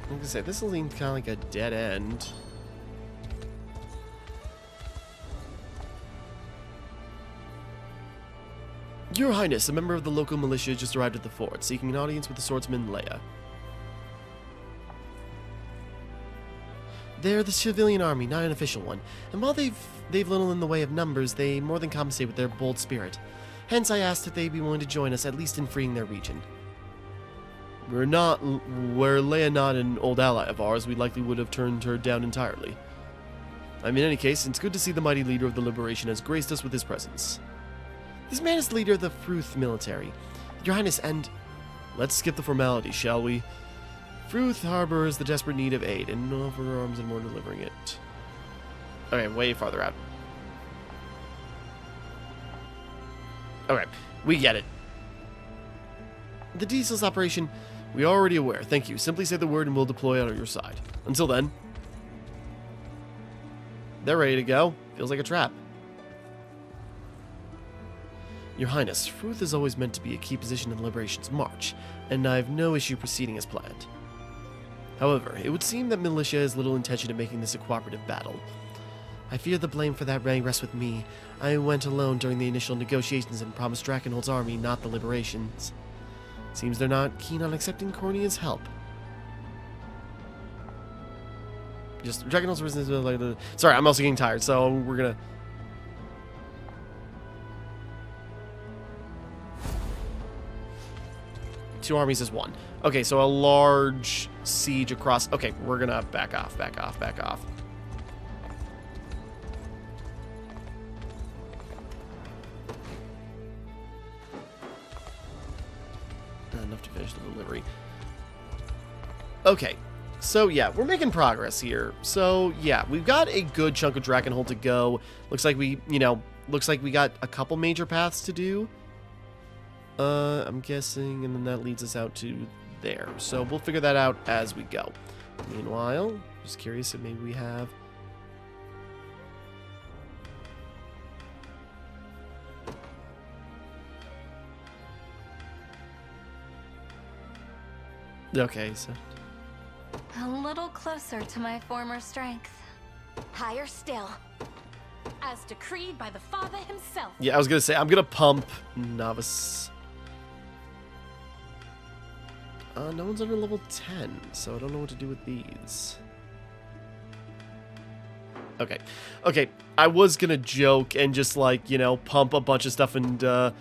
I'm gonna say this will seem kind of like a dead end. Your Highness, a member of the local militia just arrived at the fort, seeking an audience with the swordsman Leia. They're the civilian army, not an official one, and while they've little in the way of numbers, they more than compensate with their bold spirit. Hence, I asked if they'd be willing to join us, at least in freeing their region. Were Leia not an old ally of ours, we likely would have turned her down entirely. In any case, it's good to see the mighty leader of the Liberation has graced us with his presence. This man is the leader of the Fruth military. Your Highness, and let's skip the formalities, shall we? Fruth harbors the desperate need of aid, and no offer arms and more delivering it. Okay, way farther out. Okay, we get it. The Diesel's operation, we are already aware. Thank you. Simply say the word and we'll deploy on your side. Until then, they're ready to go. Feels like a trap. Your Highness, Fruth is always meant to be a key position in the Liberation's march, and I have no issue proceeding as planned. However, it would seem that militia has little intention of making this a cooperative battle. I fear the blame for that rests with me. I went alone during the initial negotiations and promised Drakenhold's army, not the Liberation's. Seems they're not keen on accepting Cornea's help. Just Drakenhold's resistance. Sorry, I'm also getting tired, so we're gonna. Two armies is one. Okay, so a large siege across. Okay, we're gonna back off, back off, back off. Not enough to finish the delivery. Okay, so yeah, we're making progress here. So yeah, we've got a good chunk of Drakenhold to go. Looks like we got a couple major paths to do. I'm guessing, and then that leads us out to there. So we'll figure that out as we go. Meanwhile, just curious if maybe we have... Okay, so... A little closer to my former strength. Higher still. As decreed by the Father himself. Yeah, I was gonna say, I'm gonna pump Novice. No one's under level 10, so I don't know what to do with these. Okay. Okay, I was gonna joke and just, like, you know, pump a bunch of stuff into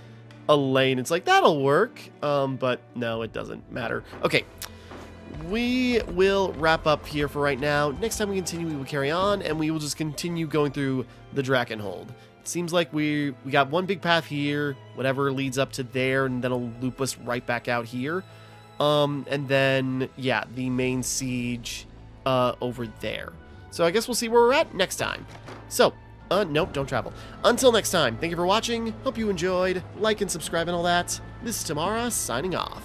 a lane. It's like, that'll work. But no, it doesn't matter. Okay. We will wrap up here for right now. Next time we continue, we will carry on, and we will just continue going through the Drakenhold. It seems like we got one big path here, whatever leads up to there, and then it'll loop us right back out here. And then, yeah, the main siege over there. So I guess we'll see where we're at next time. So, nope, don't travel. Until next time, thank you for watching. Hope you enjoyed. Like and subscribe and all that. This is Timmara, signing off.